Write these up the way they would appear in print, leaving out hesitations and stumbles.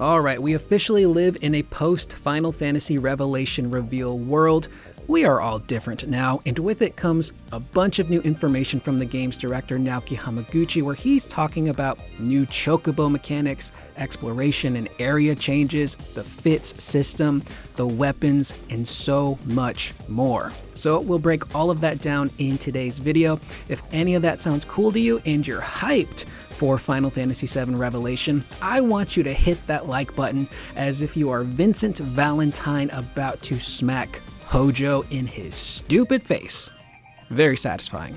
Alright, we officially live in a post-Final Fantasy Revelation reveal world. We are all different now, and with it comes a bunch of new information from the game's director Naoki Hamaguchi, where he's talking about new Chocobo mechanics, exploration and area changes, the fits system, the weapons, and so much more. So we'll break all of that down in today's video. If any of that sounds cool to you and you're hyped for Final Fantasy VII Revelation, I want you to hit that like button as if you are Vincent Valentine about to smack Hojo in his stupid face. Very satisfying.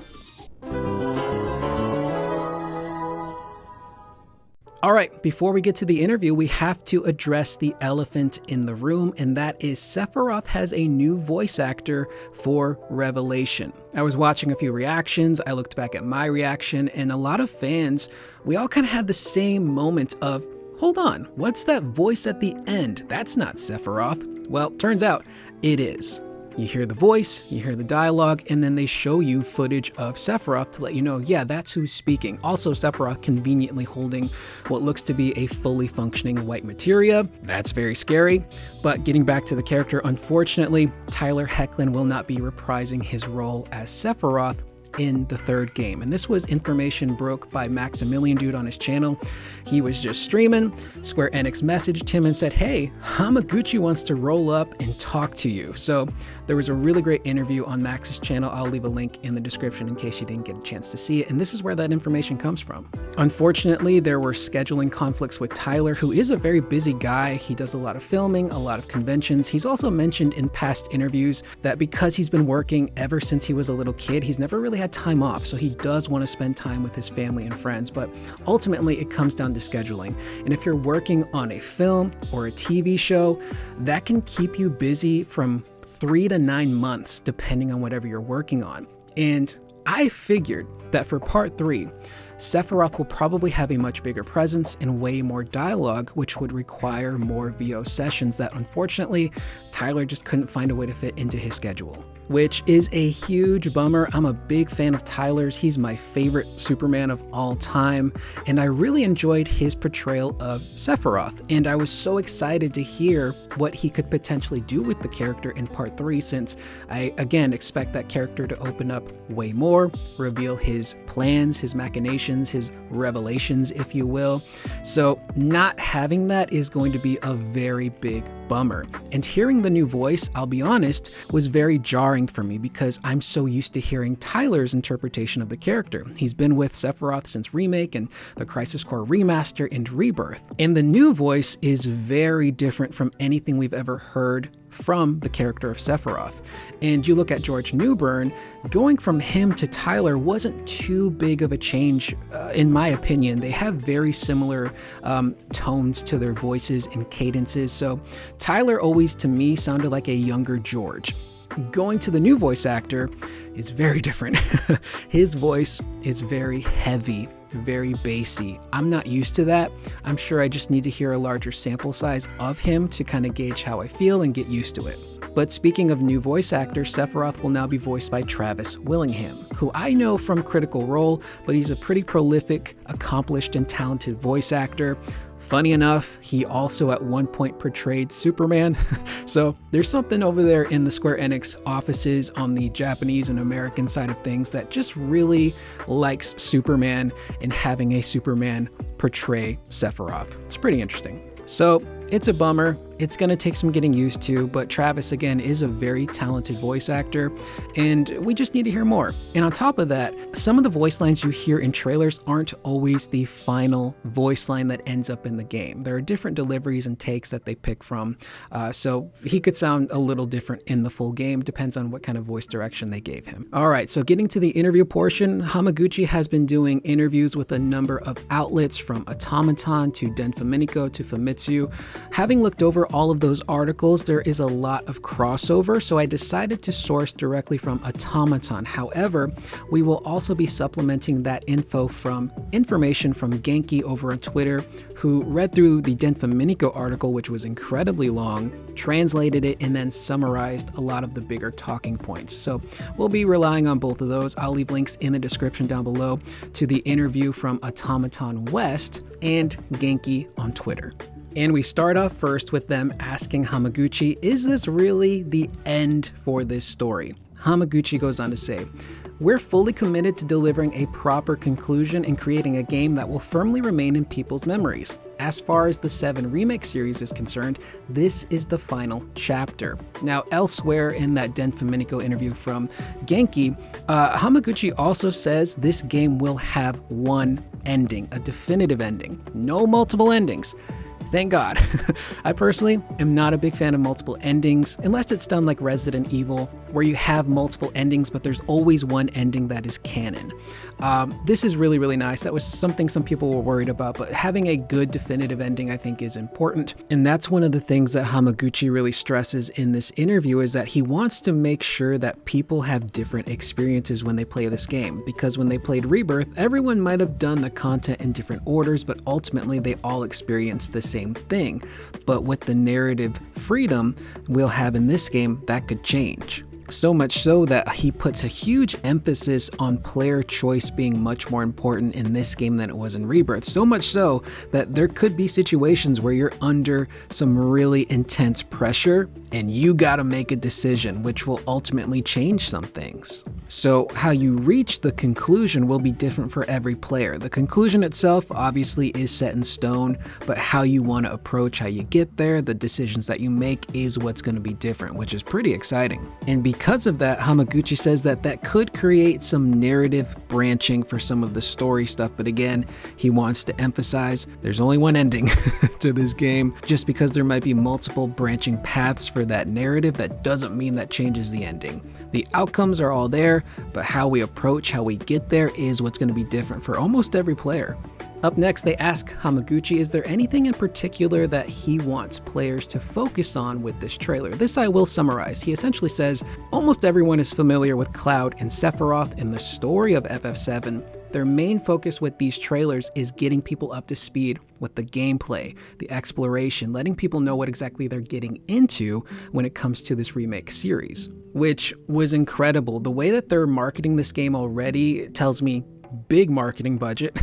Alright, before we get to the interview, we have to address the elephant in the room, and that is Sephiroth has a new voice actor for Revelation. I was watching a few reactions, I looked back at my reaction, and a lot of fans, we all kind of had the same moment of, hold on, what's that voice at the end? That's not Sephiroth. Well, turns out it is. You hear the voice, you hear the dialogue, and then they show you footage of Sephiroth to let you know, yeah, that's who's speaking. Also, Sephiroth conveniently holding what looks to be a fully functioning white materia. That's very scary. But getting back to the character, unfortunately, Tyler Hoechlin will not be reprising his role as Sephiroth in the third game. And this was information broke by Maximilian Dude on his channel. He was just streaming. Square Enix messaged him and said, hey, Hamaguchi wants to roll up and talk to you. So there was a really great interview on Max's channel. I'll leave a link in the description in case you didn't get a chance to see it. And this is where that information comes from. Unfortunately, there were scheduling conflicts with Tyler, who is a very busy guy. He does a lot of filming, a lot of conventions. He's also mentioned in past interviews that because he's been working ever since he was a little kid, he's never really had time off, so he does want to spend time with his family and friends, but ultimately it comes down to scheduling. And if you're working on a film or a TV show, that can keep you busy from 3 to 9 months, depending on whatever you're working on. And I figured that for part 3, Sephiroth will probably have a much bigger presence and way more dialogue, which would require more VO sessions that unfortunately Tyler just couldn't find a way to fit into his schedule, which is a huge bummer. I'm a big fan of Tyler's. He's my favorite Superman of all time, and I really enjoyed his portrayal of Sephiroth, and I was so excited to hear what he could potentially do with the character in part 3, since I, again, expect that character to open up way more, reveal his plans, his machinations, his revelations, if you will. So not having that is going to be a very big bummer. And hearing the new voice, I'll be honest, was very jarring for me because I'm so used to hearing Tyler's interpretation of the character. He's been with Sephiroth since Remake and the Crisis Core Remaster and Rebirth. And the new voice is very different from anything we've ever heard from the character of Sephiroth. And you look at George Newbern, going from him to Tyler wasn't too big of a change, in my opinion. They have very similar tones to their voices and cadences, so Tyler always, to me, sounded like a younger George. Going to the new voice actor is very different. His voice is very heavy, very bassy. I'm not used to that. I'm sure I just need to hear a larger sample size of him to kind of gauge how I feel and get used to it. But speaking of new voice actors, Sephiroth will now be voiced by Travis Willingham, who I know from Critical Role, but he's a pretty prolific, accomplished, and talented voice actor. Funny enough, he also at one point portrayed Superman. So there's something over there in the Square Enix offices on the Japanese and American side of things that just really likes Superman and having a Superman portray Sephiroth. It's pretty interesting. So it's a bummer. It's going to take some getting used to, but Travis, again, is a very talented voice actor, and we just need to hear more. And on top of that, some of the voice lines you hear in trailers aren't always the final voice line that ends up in the game. There are different deliveries and takes that they pick from, so he could sound a little different in the full game, depends on what kind of voice direction they gave him. All right, so getting to the interview portion, Hamaguchi has been doing interviews with a number of outlets, from Automaton to Denfaminico to Famitsu. Having looked over all of those articles, there is a lot of crossover, so I decided to source directly from Automaton. However, we will also be supplementing that information from Genki over on Twitter, who read through the Denfaminico article, which was incredibly long, translated it, and then summarized a lot of the bigger talking points. So we'll be relying on both of those. I'll leave links in the description down below to the interview from Automaton West and Genki on Twitter. And we start off first with them asking Hamaguchi, is this really the end for this story? Hamaguchi goes on to say, we're fully committed to delivering a proper conclusion and creating a game that will firmly remain in people's memories. As far as the 7 Remake series is concerned, this is the final chapter. Now, elsewhere in that Den Faminico interview from Genki, Hamaguchi also says this game will have one ending, a definitive ending, no multiple endings. Thank God. I personally am not a big fan of multiple endings, unless it's done like Resident Evil, where you have multiple endings, but there's always one ending that is canon. This is really, really nice. That was something some people were worried about, but having a good definitive ending I think is important. And that's one of the things that Hamaguchi really stresses in this interview, is that he wants to make sure that people have different experiences when they play this game. Because when they played Rebirth, everyone might have done the content in different orders, but ultimately they all experienced the same thing. But with the narrative freedom we'll have in this game, that could change. So much so that he puts a huge emphasis on player choice being much more important in this game than it was in Rebirth. So much so that there could be situations where you're under some really intense pressure and you gotta make a decision, which will ultimately change some things. So how you reach the conclusion will be different for every player. The conclusion itself obviously is set in stone, but how you want to approach how you get there, the decisions that you make, is what's going to be different, which is pretty exciting. And because of that, Hamaguchi says that that could create some narrative branching for some of the story stuff, but again, he wants to emphasize there's only one ending to this game. Just because there might be multiple branching paths for that narrative, that doesn't mean that changes the ending. The outcomes are all there, but how we approach, how we get there, is what's going to be different for almost every player. Up next, they ask Hamaguchi, is there anything in particular that he wants players to focus on with this trailer? This I will summarize. He essentially says, almost everyone is familiar with Cloud and Sephiroth and the story of FF7. Their main focus with these trailers is getting people up to speed with the gameplay, the exploration, letting people know what exactly they're getting into when it comes to this remake series, which was incredible. The way that they're marketing this game already tells me big marketing budget.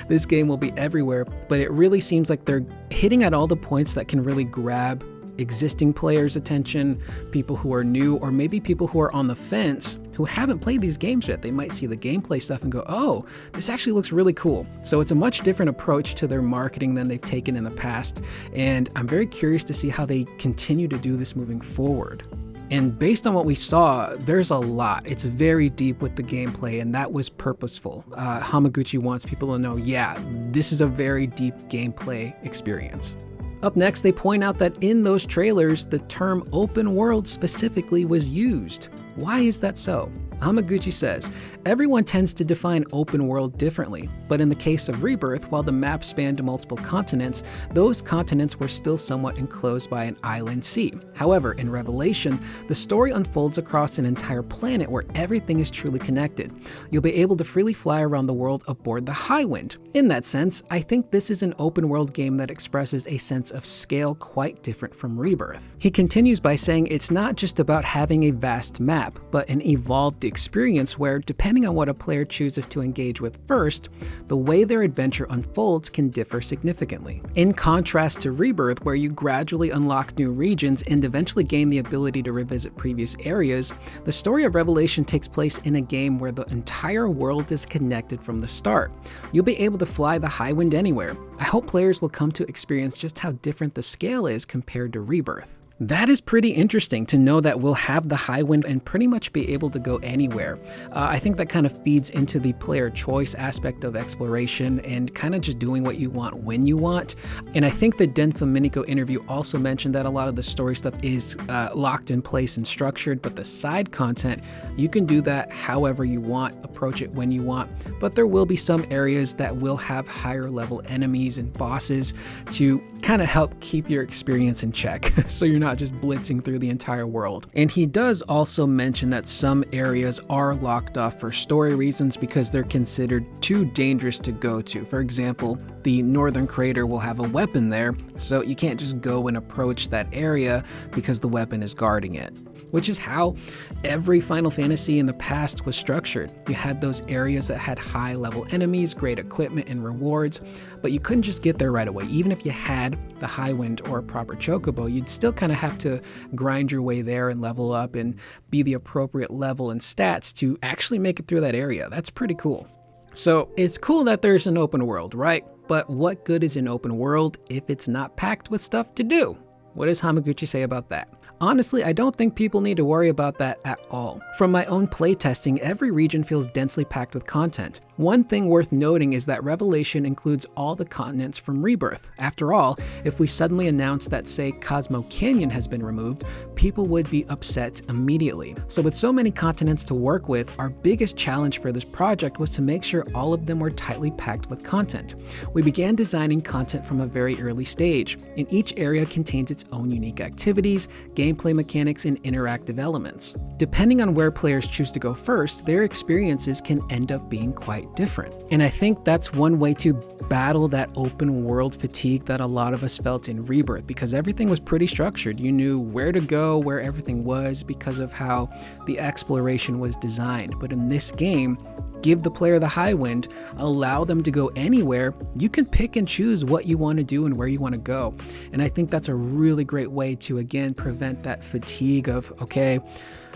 This game will be everywhere, but it really seems like they're hitting at all the points that can really grab existing players' attention, people who are new, or maybe people who are on the fence who haven't played these games yet. They might see the gameplay stuff and go, oh, this actually looks really cool. So it's a much different approach to their marketing than they've taken in the past, and I'm very curious to see how they continue to do this moving forward. And based on what we saw, there's a lot. It's very deep with the gameplay, and that was purposeful. Hamaguchi wants people to know, yeah, this is a very deep gameplay experience. Up next, they point out that in those trailers, the term open world specifically was used. Why is that so? Hamaguchi says, everyone tends to define open world differently, but in the case of Rebirth, while the map spanned multiple continents, those continents were still somewhat enclosed by an island sea. However, in Revelation, the story unfolds across an entire planet where everything is truly connected. You'll be able to freely fly around the world aboard the Highwind. In that sense, I think this is an open world game that expresses a sense of scale quite different from Rebirth. He continues by saying it's not just about having a vast map, but an evolved experience where, depending on what a player chooses to engage with first, the way their adventure unfolds can differ significantly. In contrast to Rebirth, where you gradually unlock new regions and eventually gain the ability to revisit previous areas, the story of Revelation takes place in a game where the entire world is connected from the start. You'll be able to fly the Highwind anywhere. I hope players will come to experience just how different the scale is compared to Rebirth. That is pretty interesting to know that we'll have the Highwind and pretty much be able to go anywhere. I think that kind of feeds into the player choice aspect of exploration and kind of just doing what you want when you want. And I think the Den Faminico interview also mentioned that a lot of the story stuff is locked in place and structured, but the side content, you can do that however you want, approach it when you want, but there will be some areas that will have higher level enemies and bosses to kind of help keep your experience in check. So you're not just blitzing through the entire world. And he does also mention that some areas are locked off for story reasons because they're considered too dangerous to go to. For example, the Northern Crater will have a weapon there, so you can't just go and approach that area because the weapon is guarding it. Which is how every Final Fantasy in the past was structured. You had those areas that had high level enemies, great equipment and rewards, but you couldn't just get there right away. Even if you had the Highwind or a proper Chocobo, you'd still kind of have to grind your way there and level up and be the appropriate level and stats to actually make it through that area. That's pretty cool. So it's cool that there's an open world, right? But what good is an open world if it's not packed with stuff to do? What does Hamaguchi say about that? Honestly, I don't think people need to worry about that at all. From my own playtesting, every region feels densely packed with content. One thing worth noting is that Revelation includes all the continents from Rebirth. After all, if we suddenly announce that, say, Cosmo Canyon has been removed, people would be upset immediately. So with so many continents to work with, our biggest challenge for this project was to make sure all of them were tightly packed with content. We began designing content from a very early stage, and each area contains its own unique activities, gameplay mechanics, and interactive elements. Depending on where players choose to go first, their experiences can end up being quite different. And I think that's one way to battle that open world fatigue that a lot of us felt in Rebirth, because everything was pretty structured. You knew where to go, where everything was because of how the exploration was designed. But in this game, give the player the Highwind, allow them to go anywhere. You can pick and choose what you want to do and where you want to go. And I think that's a really great way to, again, prevent that fatigue of, okay,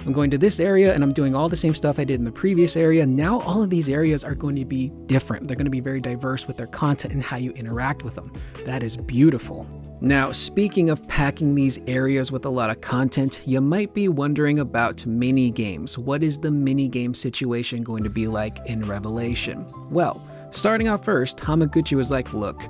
I'm going to this area and I'm doing all the same stuff I did in the previous area. Now all of these areas are going to be different. They're going to be very diverse with their content and how you interact with them. That is beautiful. Now, speaking of packing these areas with a lot of content, you might be wondering about mini games. What is the mini game situation going to be like in Revelation? Well, starting out first, Hamaguchi was like, look,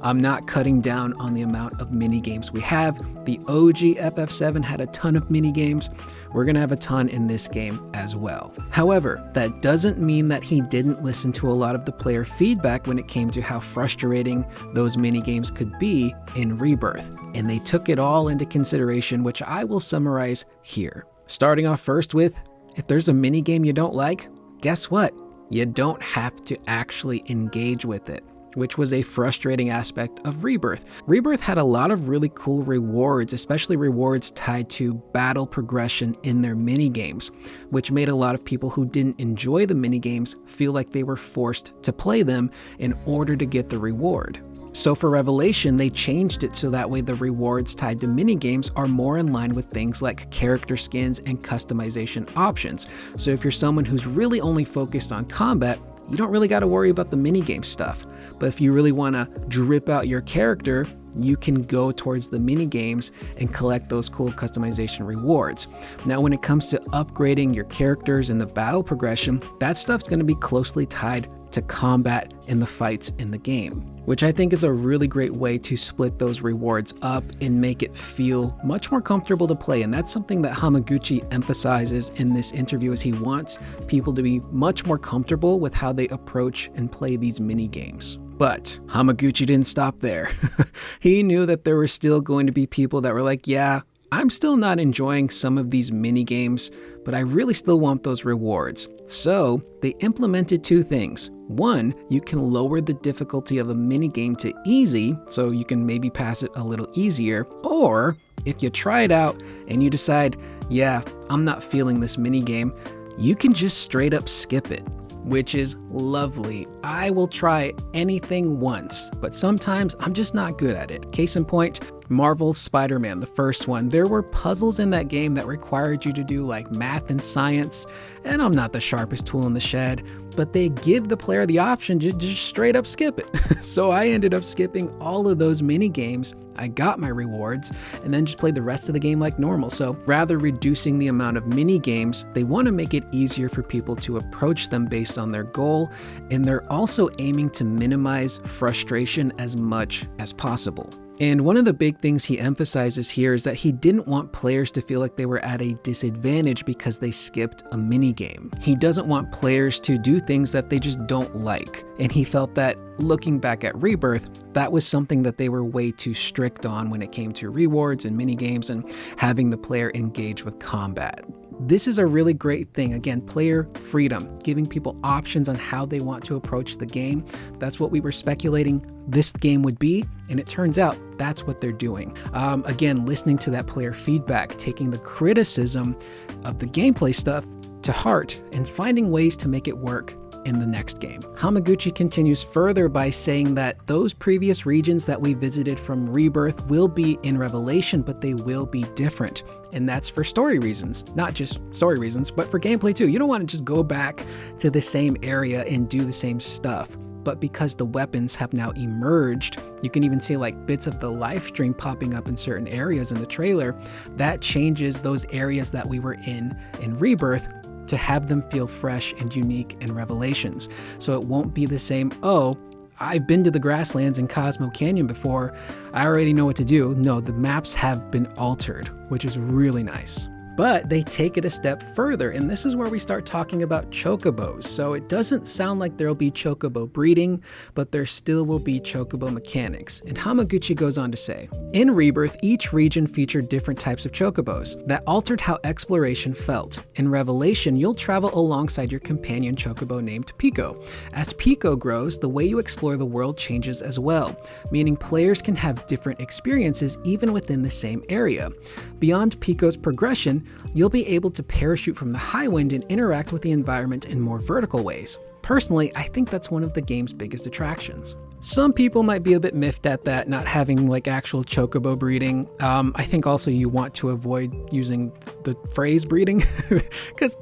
I'm not cutting down on the amount of mini games we have. The OG FF7 had a ton of mini games. We're gonna have a ton in this game as well. However, that doesn't mean that he didn't listen to a lot of the player feedback when it came to how frustrating those mini games could be in Rebirth. And they took it all into consideration, which I will summarize here. Starting off first with, if there's a mini game you don't like, guess what? You don't have to actually engage with it, which was a frustrating aspect of Rebirth. Rebirth had a lot of really cool rewards, especially rewards tied to battle progression in their minigames, which made a lot of people who didn't enjoy the minigames feel like they were forced to play them in order to get the reward. So for Revelation, they changed it so that way the rewards tied to minigames are more in line with things like character skins and customization options. So if you're someone who's really only focused on combat, you don't really got to worry about the minigame stuff. But if you really want to drip out your character, you can go towards the minigames and collect those cool customization rewards. Now, when it comes to upgrading your characters and the battle progression, that stuff's going to be closely tied to combat and the fights in the game, which I think is a really great way to split those rewards up and make it feel much more comfortable to play. And that's something that Hamaguchi emphasizes in this interview, is he wants people to be much more comfortable with how they approach and play these mini games. But Hamaguchi didn't stop there. He knew that there were still going to be people that were like, yeah, I'm still not enjoying some of these mini games, but I really still want those rewards. So they implemented two things. One, you can lower the difficulty of a minigame to easy, so you can maybe pass it a little easier. Or if you try it out and you decide, yeah, I'm not feeling this minigame, you can just straight up skip it, which is lovely. I will try anything once, but sometimes I'm just not good at it. Case in point, Marvel's Spider-Man, the first one. There were puzzles in that game that required you to do like math and science, and I'm not the sharpest tool in the shed, but they give the player the option to just straight up skip it. So I ended up skipping all of those mini games. I got my rewards and then just played the rest of the game like normal. So rather reducing the amount of mini games, they want to make it easier for people to approach them based on their goal, and they're also aiming to minimize frustration as much as possible. And one of the big things he emphasizes here is that he didn't want players to feel like they were at a disadvantage because they skipped a minigame. He doesn't want players to do things that they just don't like. And he felt that looking back at Rebirth, that was something that they were way too strict on when it came to rewards and minigames and having the player engage with combat. This is a really great thing. Again, player freedom, giving people options on how they want to approach the game. That's what we were speculating this game would be, and it turns out that's what they're doing. Again, listening to that player feedback, taking the criticism of the gameplay stuff to heart, and finding ways to make it work in the next game. Hamaguchi continues further by saying that those previous regions that we visited from Rebirth will be in Revelation, but they will be different. And that's for story reasons, not just story reasons, but for gameplay too. You don't want to just go back to the same area and do the same stuff. But because the weapons have now emerged, you can even see like bits of the live stream popping up in certain areas in the trailer. That changes those areas that we were in Rebirth to have them feel fresh and unique in Revelations. So it won't be the same, oh, I've been to the grasslands in Cosmo Canyon before, I already know what to do. No, the maps have been altered, which is really nice. But they take it a step further, and this is where we start talking about chocobos. So it doesn't sound like there'll be chocobo breeding, but there still will be chocobo mechanics. And Hamaguchi goes on to say, in Rebirth, each region featured different types of chocobos that altered how exploration felt. In Revelation, you'll travel alongside your companion chocobo named Pico. As Pico grows, the way you explore the world changes as well, meaning players can have different experiences even within the same area. Beyond Pico's progression, you'll be able to parachute from the high wind and interact with the environment in more vertical ways. Personally, I think that's one of the game's biggest attractions. Some people might be a bit miffed at that, not having like actual chocobo breeding. I think also you want to avoid using the phrase breeding because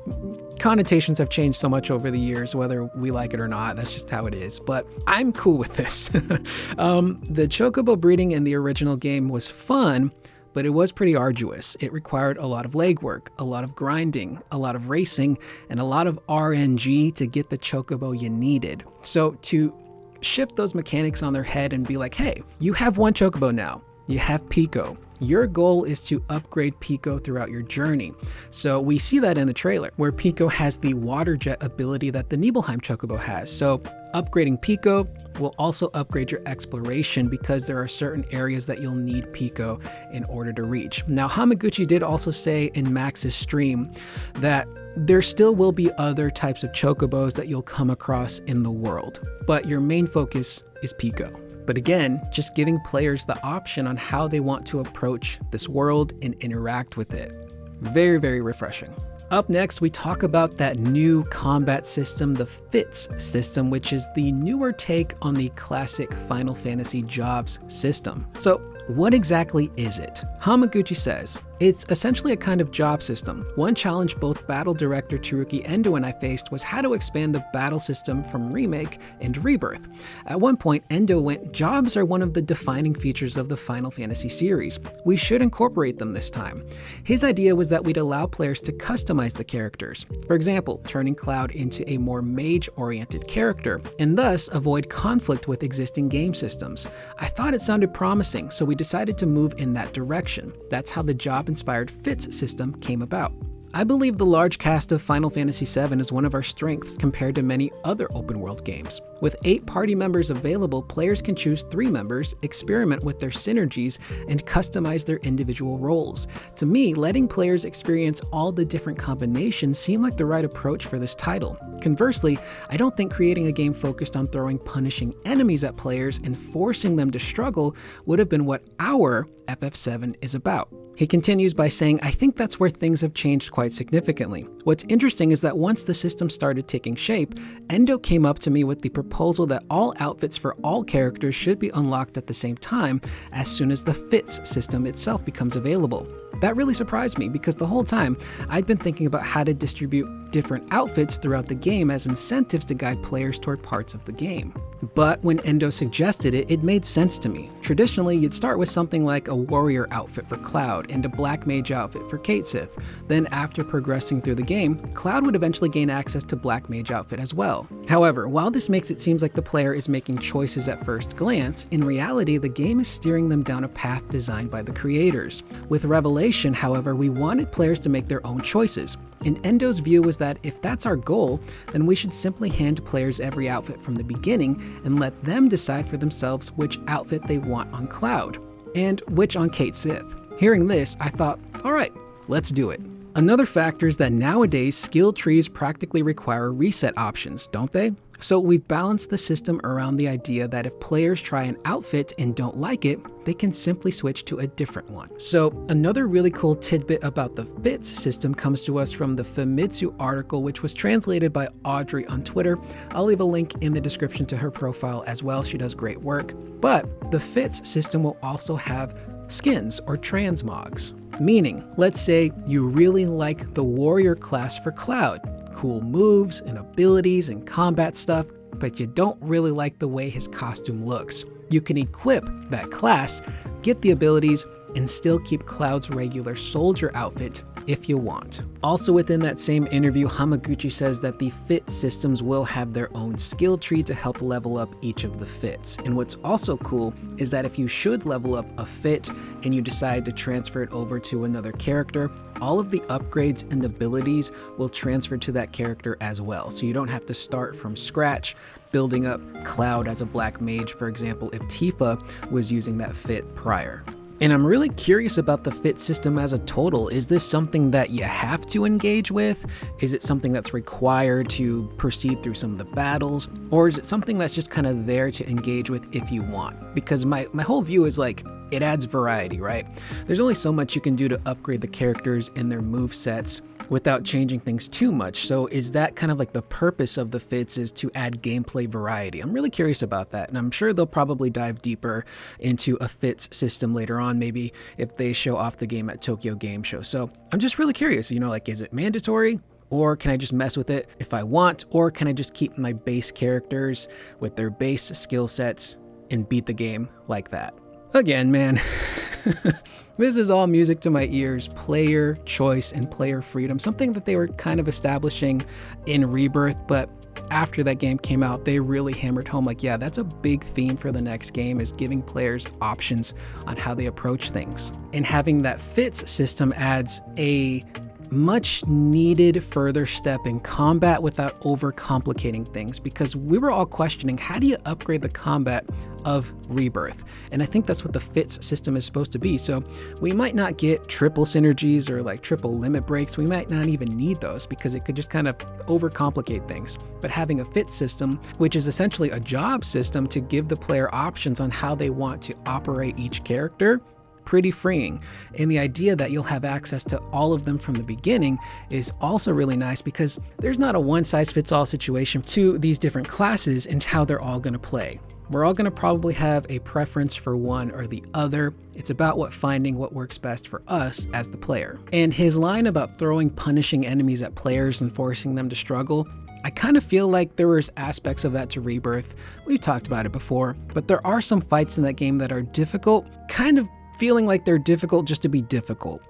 connotations have changed so much over the years, whether we like it or not. That's just how it is. But I'm cool with this. The chocobo breeding in the original game was fun, but it was pretty arduous. It required a lot of legwork, a lot of grinding, a lot of racing, and a lot of RNG to get the chocobo you needed. So to shift those mechanics on their head and be like, hey, you have one chocobo now, you have Pico. Your goal is to upgrade Pico throughout your journey. So we see that in the trailer, where Pico has the water jet ability that the Nibelheim chocobo has. So upgrading Pico will also upgrade your exploration because there are certain areas that you'll need Pico in order to reach. Now, Hamaguchi did also say in Max's stream that there still will be other types of chocobos that you'll come across in the world, but your main focus is Pico. But again, just giving players the option on how they want to approach this world and interact with it. Very, very refreshing. Up next, we talk about that new combat system, the FITS system, which is the newer take on the classic Final Fantasy jobs system. So what exactly is it? Hamaguchi says, it's essentially a kind of job system. One challenge both battle director Teruki Endo and I faced was how to expand the battle system from Remake and Rebirth. At one point, Endo went, jobs are one of the defining features of the Final Fantasy series. We should incorporate them this time. His idea was that we'd allow players to customize the characters. For example, turning Cloud into a more mage-oriented character, and thus avoid conflict with existing game systems. I thought it sounded promising, so we decided to move in that direction. That's how the job-inspired FITS system came about. I believe the large cast of Final Fantasy VII is one of our strengths compared to many other open-world games. With 8 party members available, players can choose 3 members, experiment with their synergies, and customize their individual roles. To me, letting players experience all the different combinations seemed like the right approach for this title. Conversely, I don't think creating a game focused on throwing punishing enemies at players and forcing them to struggle would have been what our FF7 is about. He continues by saying, I think that's where things have changed quite significantly. What's interesting is that once the system started taking shape, Endo came up to me with the proposal that all outfits for all characters should be unlocked at the same time as soon as the FITS system itself becomes available. That really surprised me because the whole time I'd been thinking about how to distribute different outfits throughout the game as incentives to guide players toward parts of the game. But when Endo suggested it, it made sense to me. Traditionally, you'd start with something like a warrior outfit for Cloud and a black mage outfit for Cait Sith. Then after progressing through the game, Cloud would eventually gain access to black mage outfit as well. However, while this makes it seem like the player is making choices at first glance, in reality, the game is steering them down a path designed by the creators. With Revelation, however, we wanted players to make their own choices. And Endo's view was that if that's our goal, then we should simply hand players every outfit from the beginning and let them decide for themselves which outfit they want on Cloud, and which on Cait Sith. Hearing this, I thought, alright, let's do it. Another factor is that nowadays, skill trees practically require reset options, don't they? So we've balanced the system around the idea that if players try an outfit and don't like it, they can simply switch to a different one. So another really cool tidbit about the fits system comes to us from the Famitsu article, which was translated by Audrey on Twitter. I'll leave a link in the description to her profile as well. She does great work. But the fits system will also have skins or transmogs. Meaning, let's say you really like the warrior class for Cloud. Cool moves and abilities and combat stuff, but you don't really like the way his costume looks. You can equip that class, get the abilities, and still keep Cloud's regular soldier outfit if you want. Also within that same interview, Hamaguchi says that the fit systems will have their own skill tree to help level up each of the fits. And what's also cool is that if you should level up a fit and you decide to transfer it over to another character, all of the upgrades and abilities will transfer to that character as well. So you don't have to start from scratch building up Cloud as a black mage, for example, if Tifa was using that fit prior. And I'm really curious about the fit system as a total. Is this something that you have to engage with? Is it something that's required to proceed through some of the battles? Or is it something that's just kind of there to engage with if you want? Because my whole view is like, it adds variety, right? There's only so much you can do to upgrade the characters and their move sets without changing things too much. So is that kind of like the purpose of the fits, is to add gameplay variety? I'm really curious about that, and I'm sure they'll probably dive deeper into a fits system later on, maybe if they show off the game at Tokyo Game Show. So I'm just really curious, like, is it mandatory? Or can I just mess with it if I want? Or can I just keep my base characters with their base skill sets and beat the game like that? Again, man, this is all music to my ears. Player choice and player freedom, something that they were kind of establishing in Rebirth, but after that game came out, they really hammered home like, yeah, that's a big theme for the next game, is giving players options on how they approach things. And having that fits system adds a much needed further step in combat without overcomplicating things, because we were all questioning, how do you upgrade the combat of Rebirth? And I think that's what the fits system is supposed to be. So we might not get triple synergies or like triple limit breaks. We might not even need those because it could just kind of overcomplicate things. But having a fit system, which is essentially a job system to give the player options on how they want to operate each character, pretty freeing. And the idea that you'll have access to all of them from the beginning is also really nice, because there's not a one-size-fits-all situation to these different classes and how they're all going to play. We're all going to probably have a preference for one or the other. It's about finding what works best for us as the player. And his line about throwing punishing enemies at players and forcing them to struggle, I kind of feel like there was aspects of that to Rebirth. We've talked about it before, but there are some fights in that game that are difficult, kind of feeling like they're difficult just to be difficult.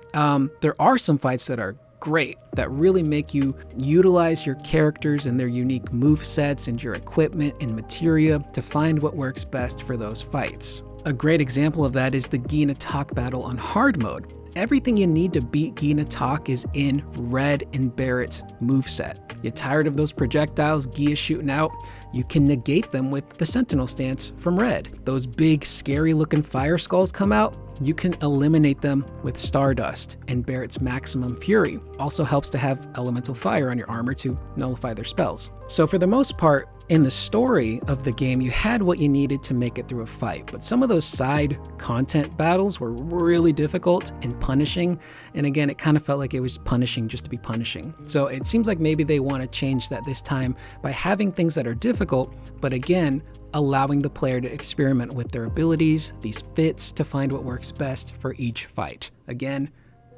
There are some fights that are great, that really make you utilize your characters and their unique move sets and your equipment and materia to find what works best for those fights. A great example of that is the Gina Talk battle on hard mode. Everything you need to beat Gina Talk is in Red and Barrett's moveset. You tired of those projectiles Gia shooting out? You can negate them with the Sentinel stance from Red. Those big, scary looking fire skulls come out? You can eliminate them with Stardust, and Barrett's Maximum Fury also helps to have elemental fire on your armor to nullify their spells. So for the most part, in the story of the game, you had what you needed to make it through a fight, but some of those side content battles were really difficult and punishing, and again, it kind of felt like it was punishing just to be punishing. So it seems like maybe they want to change that this time by having things that are difficult, but again, allowing the player to experiment with their abilities, these fits, to find what works best for each fight. Again,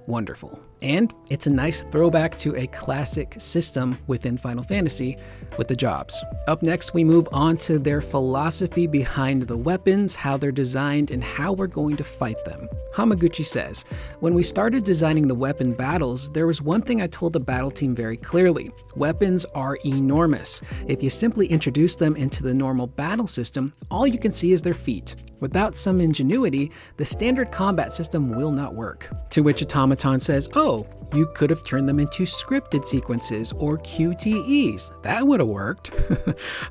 wonderful. And it's a nice throwback to a classic system within Final Fantasy with the jobs. Up next, we move on to their philosophy behind the weapons, how they're designed, and how we're going to fight them. Hamaguchi says, "When we started designing the weapon battles, there was one thing I told the battle team very clearly. Weapons are enormous. If you simply introduce them into the normal battle system, all you can see is their feet. Without some ingenuity, the standard combat system will not work." To which Automaton says, "Oh, you could have turned them into scripted sequences or QTEs. That would have worked."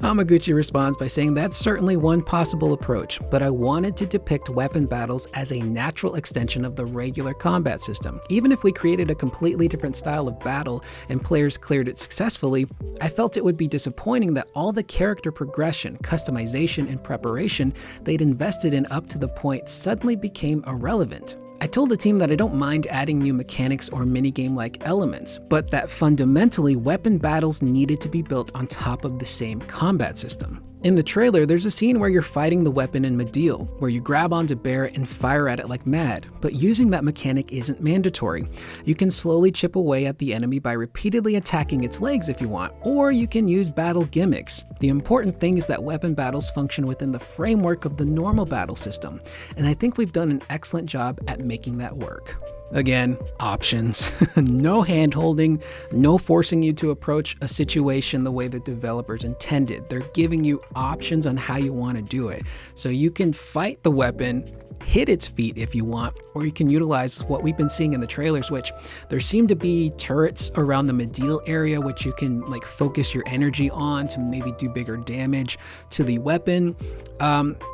Hamaguchi responds by saying that's certainly one possible approach, but I wanted to depict weapon battles as a natural extension of the regular combat system. Even if we created a completely different style of battle and players cleared it successfully, I felt it would be disappointing that all the character progression, customization, and preparation they'd invested in up to the point suddenly became irrelevant. I told the team that I don't mind adding new mechanics or minigame-like elements, but that fundamentally weapon battles needed to be built on top of the same combat system. In the trailer, there's a scene where you're fighting the weapon in Medeal, where you grab onto Bear and fire at it like mad, but using that mechanic isn't mandatory. You can slowly chip away at the enemy by repeatedly attacking its legs if you want, or you can use battle gimmicks. The important thing is that weapon battles function within the framework of the normal battle system, and I think we've done an excellent job at making that work. Again, options. No hand-holding, no forcing you to approach a situation the way the developers intended. They're giving you options on how you want to do it. So you can fight the weapon, hit its feet if you want, or you can utilize what we've been seeing in the trailers, which there seem to be turrets around the Medeal area, which you can like focus your energy on to maybe do bigger damage to the weapon.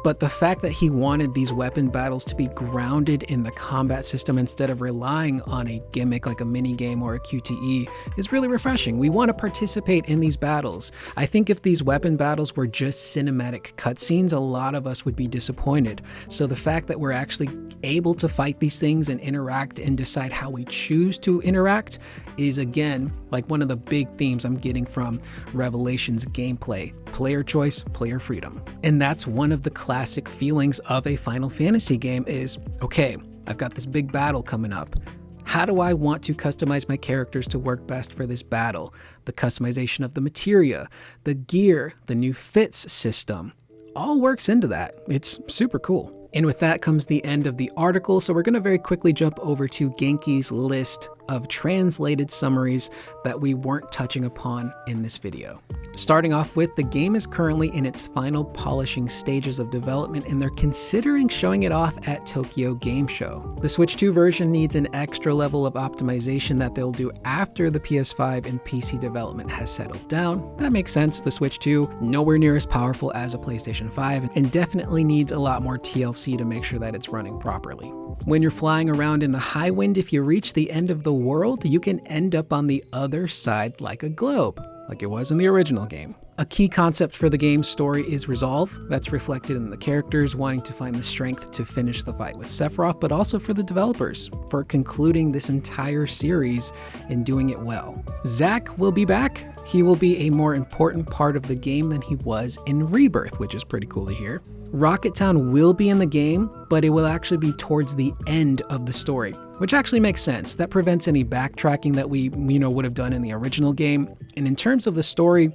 But the fact that he wanted these weapon battles to be grounded in the combat system instead of relying on a gimmick like a minigame or a QTE is really refreshing. We want to participate in these battles. I think if these weapon battles were just cinematic cutscenes, a lot of us would be disappointed. So the fact that we're actually able to fight these things and interact and decide how we choose to interact is, again, like one of the big themes I'm getting from Revelation's gameplay. Player choice, player freedom. And that's one of the classic feelings of a Final Fantasy game is, okay, I've got this big battle coming up. How do I want to customize my characters to work best for this battle? The customization of the materia, the gear, the new fits system, all works into that. It's super cool. And with that comes the end of the article, so we're going to very quickly jump over to Genki's list of translated summaries that we weren't touching upon in this video. Starting off with, the game is currently in its final polishing stages of development and they're considering showing it off at Tokyo Game Show. The Switch 2 version needs an extra level of optimization that they'll do after the PS5 and PC development has settled down. That makes sense. The Switch 2, nowhere near as powerful as a PlayStation 5 and definitely needs a lot more TLC to make sure that it's running properly. When you're flying around in the high wind, if you reach the end of the world, you can end up on the other side like a globe, like it was in the original game. A key concept for the game's story is resolve. That's reflected in the characters wanting to find the strength to finish the fight with Sephiroth, but also for the developers for concluding this entire series and doing it well. Zack will be back. He will be a more important part of the game than he was in Rebirth, which is pretty cool to hear. Rocket Town will be in the game, but it will actually be towards the end of the story, which actually makes sense. That prevents any backtracking that we would have done in the original game. And in terms of the story,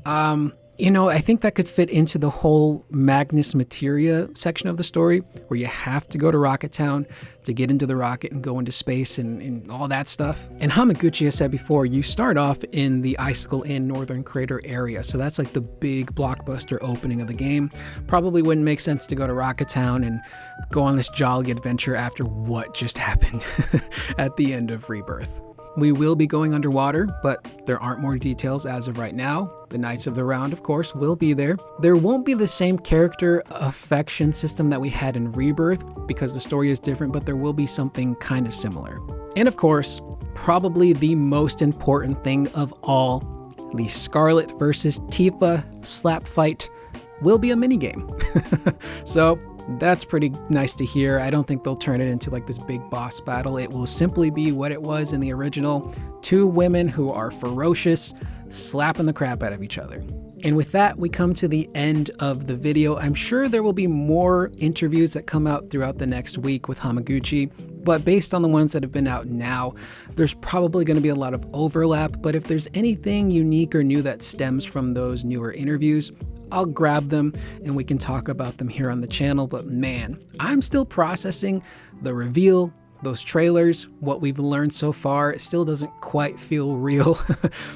I think that could fit into the whole Magnus Materia section of the story, where you have to go to Rocket Town to get into the rocket and go into space and all that stuff. And Hamaguchi has said before, you start off in the Icicle Inn Northern Crater area, so that's like the big blockbuster opening of the game. Probably wouldn't make sense to go to Rocket Town and go on this jolly adventure after what just happened at the end of Rebirth. We will be going underwater, but there aren't more details as of right now. The Knights of the Round, of course, will be there. There won't be the same character affection system that we had in Rebirth because the story is different, but there will be something kind of similar. And of course, probably the most important thing of all, the Scarlet versus Tifa slap fight will be a minigame. So that's pretty nice to hear. I don't think they'll turn it into like this big boss battle. It will simply be what it was in the original. Two women who are ferocious, slapping the crap out of each other. And with that, we come to the end of the video. I'm sure there will be more interviews that come out throughout the next week with Hamaguchi, but based on the ones that have been out now, there's probably going to be a lot of overlap. But if there's anything unique or new that stems from those newer interviews, I'll grab them and we can talk about them here on the channel. But man, I'm still processing the reveal, those trailers, what we've learned so far. It still doesn't quite feel real.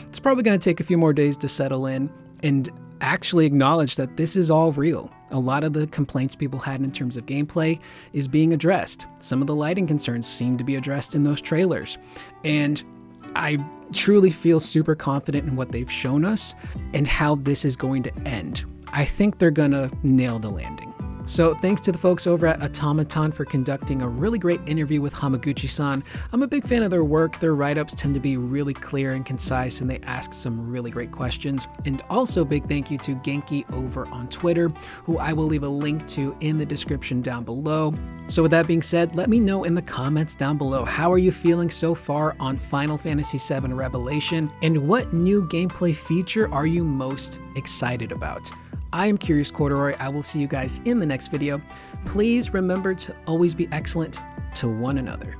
It's probably going to take a few more days to settle in and actually acknowledge that this is all real. A lot of the complaints people had in terms of gameplay is being addressed. Some of the lighting concerns seem to be addressed in those trailers. And I truly feel super confident in what they've shown us and how this is going to end. I think they're gonna nail the landing. So thanks to the folks over at Automaton for conducting a really great interview with Hamaguchi-san. I'm a big fan of their work. Their write-ups tend to be really clear and concise, and they ask some really great questions. And also big thank you to Genki over on Twitter, who I will leave a link to in the description down below. So with that being said, let me know in the comments down below, how are you feeling so far on Final Fantasy VII Revelation, and what new gameplay feature are you most excited about? I am Curious Corduroy. I will see you guys in the next video. Please remember to always be excellent to one another.